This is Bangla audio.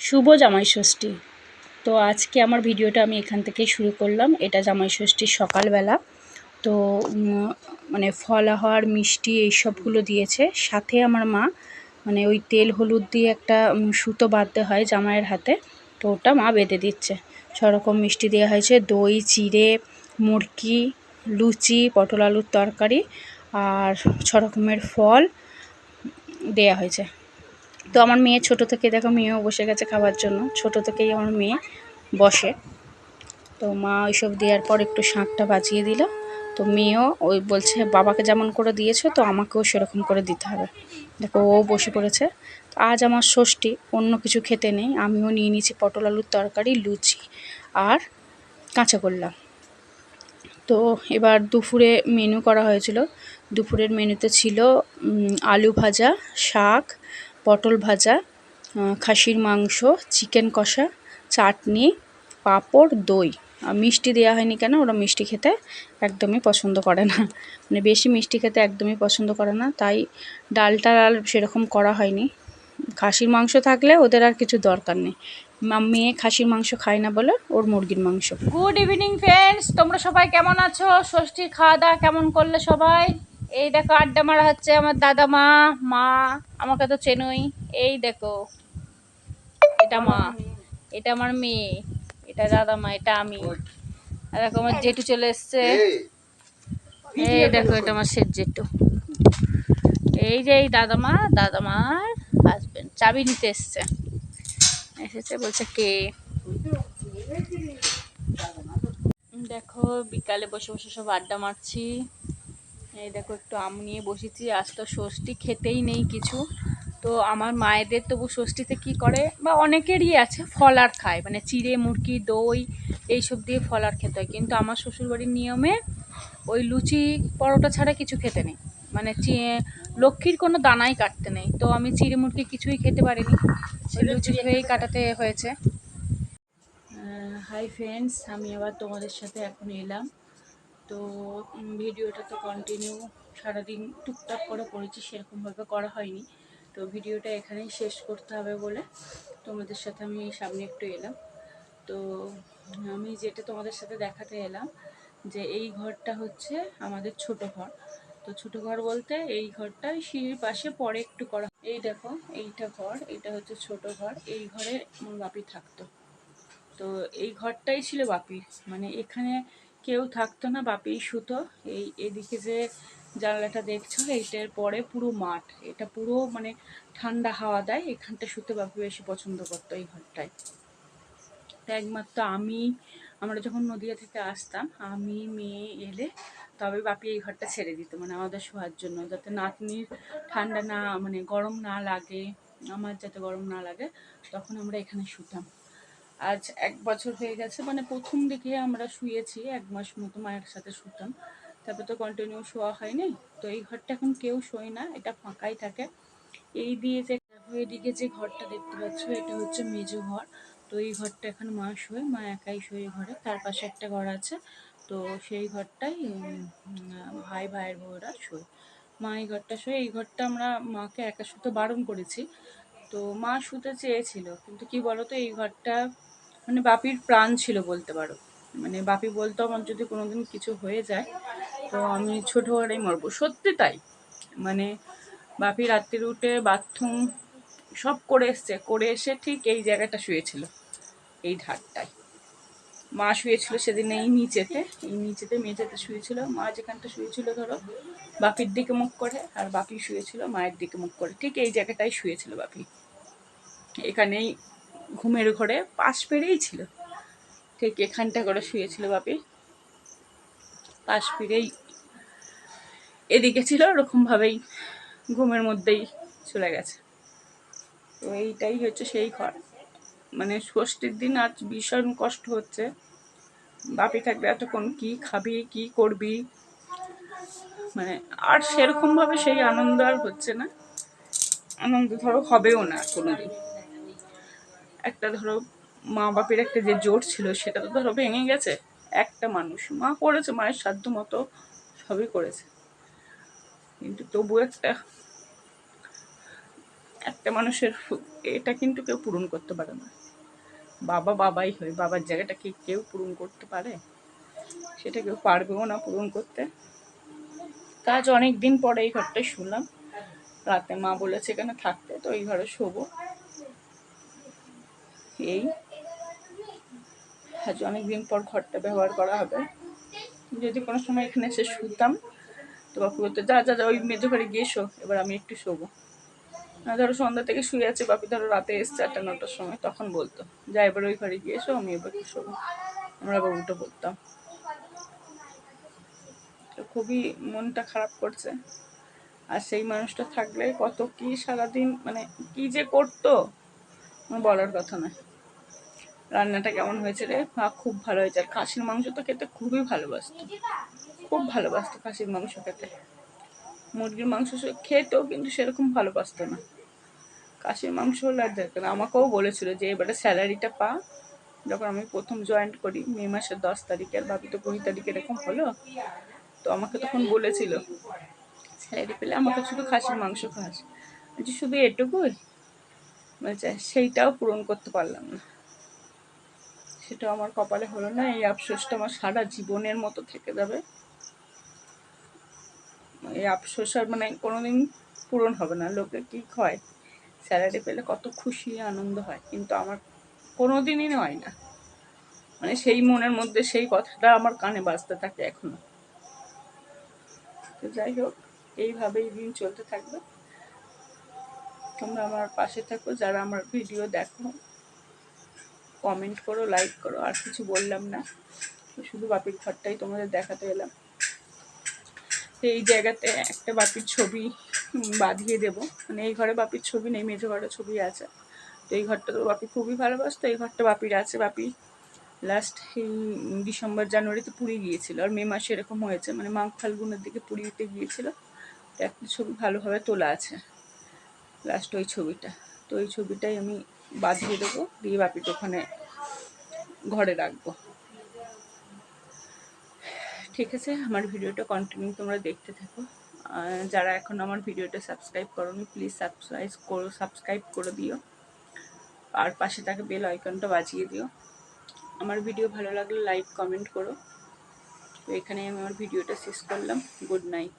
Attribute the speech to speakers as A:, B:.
A: শুভ জামাই ষষ্ঠী। তো আজকে আমার ভিডিওটা আমি এখান থেকেই শুরু করলাম। এটা জামাই ষষ্ঠীর সকালবেলা। তো মানে ফলাহার মিষ্টি এইসবগুলো দিয়েছে। সাথে আমার মা মানে ওই তেল হলুদ দিয়ে একটা সুতো বাঁধতে হয় জামাইয়ের হাতে, তো ওটা মা বেঁধে দিচ্ছে। সরকম মিষ্টি দেওয়া হয়েছে, দই, চিড়ে, মুরকি, লুচি, পটল আলুর তরকারি আর 6 রকমের ফল দেয়া হয়েছে। তো আমার মেয়ে ছোট থেকে, দেখো মেয়েও বসে গেছে খাবার জন্য। ছোট থেকেই আমার মেয়ে বসে। তো মা ওইসব দেওয়ার পর একটু শাঁখটা বাজিয়ে দিল। তো মেয়েও ওই বলছে বাবাকে যেমন করে দিয়েছো তো আমাকেও সেরকম করে দিতে হবে। দেখো ও বসে পড়েছে। আজ আমার ষষ্ঠী, অন্য কিছু খেতে নেই। আমিও নিয়ে নিয়েছি পটল আলুর তরকারি, লুচি আর কাঁচাগোল্লা। তো এবার দুপুরে মেনু করা হয়েছিল। দুপুরের মেনুতে ছিল আলু ভাজা, শাক, পটল ভাজা, খাসির মাংস, চিকেন কষা, চাটনি, পাঁপড়, দই। মিষ্টি দেওয়া হয়নি কেন, ওরা মিষ্টি খেতে একদমই পছন্দ করে না, মানে বেশি মিষ্টি খেতে একদমই পছন্দ করে না, তাই ডালটা আর সেরকম করা হয়নি। খাসির মাংস থাকলে ওদের আর কিছু দরকার নেই। মেয়ে খাসির মাংস খায় না বলে ওর মুরগির মাংস। গুড ইভিনিং ফ্রেন্ডস, তোমরা সবাই কেমন আছো? ষষ্ঠীর খাওয়া দাওয়া কেমন করলে সবাই? এই দেখো আড্ডা মারা হচ্ছে আমার দাদা মা আমাকে তো চেনই। এই দেখো, এটা মা, এটা আমার মেয়ে, এটা দাদা মা, এটা আমি। আর দেখো আমার জেঠু চলে এসছে। এই দেখো এটা আমার শেঠ জেঠু। এই যে এই দাদামার হাজবেন্ড চাবি নিতে এসেছে বলছে কে। দেখো বিকালে বসে বসে সব আড্ডা মারছি। এই দেখো একটু আম নিয়ে বসেছি। আজ তো ষষ্ঠী, খেতেই নেই কিছু। তো আমার মায়েদের তবু ষষ্ঠীতে কি করে, বা অনেকেরই আছে ফলার খায়, মানে চিড়ে, মুরকি, দই এইসব দিয়ে ফলার খেতে হয়। কিন্তু আমার শ্বশুরবাড়ির নিয়মে ওই লুচি পরোটা ছাড়া কিছু খেতে নেই, মানে লক্ষ্মীর কোনো দানাই কাটতে নেই। তো আমি চিড়ে মুরকি কিছুই খেতে পারিনি, লুচি খেয়েই কাটাতে হয়েছে। হাই ফ্রেন্ডস, আমি আবার তোমাদের সাথে এখন এলাম। তো ভিডিওটা তো কন্টিনিউ সারাদিন টুকটাক করে করেছি, সেরকমভাবে করা হয়নি। তো ভিডিওটা এখানেই শেষ করতে হবে বলে তোমাদের সাথে আমি সামনে একটু এলাম। তো আমি যেটা তোমাদের সাথে দেখাতে এলাম যে এই ঘরটা হচ্ছে আমাদের ছোট ঘর। তো ছোট ঘর বলতে এই ঘরটা সিঁড়ির পাশে পরে একটু করা। এই দেখো এইটা ঘর, এটা হচ্ছে ছোট ঘর। এই ঘরে আমার বাপি থাকতো। তো এই ঘরটাই ছিল বাপির, মানে এখানে কেউ থাকতো না, বাপিই শুতো। এদিকে যে জানলাটা দেখছো এইটার পরে পুরো মাঠ, এটা পুরো মানে ঠান্ডা হাওয়া দেয়। এখানটা শুতে বাপি বেশি পছন্দ করতো, এই ঘরটায়। তো একমাত্র আমরা যখন নদিয়া থেকে আসতাম, আমি মেয়ে এলে তবে বাপি এই ঘরটা ছেড়ে দিত, মানে আমাদের শোয়ার জন্য, যাতে নাতনির ঠান্ডা না, মানে গরম না লাগে, আমার যাতে গরম না লাগে, তখন আমরা এখানে শুতাম। আজ 1 বছর হয়ে গেছে, মানে প্রথম দিকে আমরা শুয়েছি 1 মাস মতো মায়ের সাথে শুতাম, তারপর তো কন্টিনিউ শোয়া হয়নি। তো এই ঘরটা এখন কেউ শোয় না, এটা ফাঁকাই থাকে। এই দিয়ে যে এদিকে যে ঘরটা দেখতে পাচ্ছ, এটা হচ্ছে মেজো ঘর। তো এই ঘরটা এখন মা শোয়, মা একাই শোয় এই ঘরে। তার পাশে একটা ঘর আছে, তো সেই ঘরটাই ভাইয়ের বউরা শোয়। মা এই ঘরটা শোয়। এই ঘরটা আমরা মাকে একা শুতে বারণ করেছি। তো মা শুতে চেয়েছিল, কিন্তু কি বলতো, এই ঘরটা মানে বাপির প্রাণ ছিল বলতে পারো। মানে বাপি বলতো আমার যদি কোনোদিন কিছু হয়ে যায় তো আমি ছোট ঘরেই মরবো। সত্যি তাই, মানে বাপি রাত্রির উঠে বাথরুম সব করে এসছে, করে এসে ঠিক এই জায়গাটা শুয়েছিল, এই ধারটায়। মা শুয়েছিল সেদিন এই নিচেতে মেঝেতে শুয়েছিল। মা যেখানটা শুয়েছিল ধরো বাপির দিকে মুখ করে, আর বাপি শুয়েছিল মায়ের দিকে মুখ করে, ঠিক এই জায়গাটাই শুয়েছিল বাপি। এখানেই ঘুমের ঘরে পাশ পেরেই ছিল, ঠিক এখানটা করে শুয়েছিল বাপি, পাশ ফিরেই এদিকে ছিল, ওরকমভাবেই ঘুমের মধ্যেই চলে গেছে। তো এইটাই হচ্ছে সেই ঘর। মানে ষষ্ঠীর দিন আজ ভীষণ কষ্ট হচ্ছে। বাপি থাকলে এতক্ষণ কি খাবি, কি করবি, মানে আর সেরকমভাবে সেই আনন্দ আর হচ্ছে না। আনন্দ ধরো হবেও না কোনোদিন। একটা ধরো মা বাপের একটা যে জোর ছিল সেটা তো ধরো ভেঙে গেছে। একটা মানুষ, মা করেছে মায়ের সাধ্য মতো, সবই করেছে, কিন্তু তবু একটা একটা মানুষের এটা কিন্তু কেউ পূরণ করতে পারে না। বাবা বাবাই হয়, বাবার জায়গাটা কি কেউ পূরণ করতে পারে? সেটা কেউ পারবেও না পূরণ করতে। কাজ অনেক দিন পরে এই ঘরটাই শুনলাম, রাতে মা বলেছে এখানে থাকতে, তো এই ঘরে শোবো। এই আজ অনেকদিন পর ঘরটা ব্যবহার করা হবে। যদি কোনো সময় এখানে এসে শুতাম তো বাপু বলতো যা যা যা ওই মেজো ঘরে গিয়ে শো, এবার আমি একটু শোবো। ধরো সন্ধ্যা থেকে শুয়ে আছে, বাপি ধরো রাতে এসছে 8টা-9টার সময়, তখন বলতো যা এবার ওই ঘরে গিয়ে এসো, আমি এবার শোবো। আমরা আবার উঠে পড়তাম। তো খুবই মনটা খারাপ করছে। আর সেই মানুষটা থাকলে কত কি সারাদিন মানে কি যে করতো বলার কথা নয়। রান্নাটা কেমন হয়েছে রে? খুব ভালো হয়েছে। আর খাসির মাংস তো খেতে খুবই ভালোবাসতো, খুব ভালোবাসতো খাসির মাংস খেতে। মুরগির মাংস খেতেও কিন্তু সেরকম ভালোবাসতো না। খাসির মাংস হলে আর দেখে না। আমাকেও বলেছিল যে এবারে স্যালারিটা পা, যখন আমি প্রথম জয়েন করি মে মাসের 10 তারিখে, আর ভাবি তো 20 তারিখে এরকম হলো, তো আমাকে তখন বলেছিল স্যালারি পেলে আমাকে শুধু খাসির মাংস খাস, যে শুধু এটুকুই বলছে, সেইটাও পূরণ করতে পারলাম না। সেটাও আমার কপালে হলো না। এই আফসোসটা আমার সারা জীবনের মতো থেকে যাবে। এই আফসোস আর মানে কোনোদিন পূরণ হবে না। লোকে কি হয় স্যালারি পেলে কত খুশি আনন্দ হয়, কিন্তু আমার কোনোদিনই হয় না। মানে সেই মনের মধ্যে সেই কথাটা আমার কানে বাজতে থাকে এখনো। তো যাই হোক, এইভাবেই দিন চলতে থাকবে। তোমরা আমার পাশে থাকো, যারা আমার ভিডিও দেখো কমেন্ট করো, লাইক করো। আর কিছু বললাম না, শুধু বাপির ঘরটাই তোমাদের দেখাতে এলাম। তো এই জায়গাতে একটা বাপির ছবি বাঁধিয়ে দেবো। মানে এই ঘরে বাপির ছবি নেই, মেজো ঘরে ছবি আছে। তো এই ঘরটা তো বাপি খুবই ভালোবাসতো, এই ঘরটা বাপির আছে। বাপি লাস্ট এই ডিসেম্বর জানুয়ারিতে পুরী গিয়েছিল, আর মে মাসে এরকম হয়েছে, মানে মাঘ ফাল্গুনের দিকে পুরীতে গিয়েছিল। তো একটা ছবি ভালোভাবে তোলা আছে লাস্ট ওই ছবিটা। তো ওই ছবিটাই আমি বাঁধিয়ে দেবো, দিয়ে বাপিটা ওখানে ঘরে রাখবো। ঠিক আছে, আমার ভিডিওটা কন্টিনিউ তোমরা দেখতে থাকো। যারা এখন আমার ভিডিওটা সাবস্ক্রাইব করোনি প্লিজ সাবস্ক্রাইব করে দিও, আর পাশে থাকা বেল আইকনটা বাজিয়ে দিও। আমার ভিডিও ভালো লাগলে লাইক কমেন্ট করো। তো এখানে আমি আমার ভিডিওটা শেষ করলাম। Good night.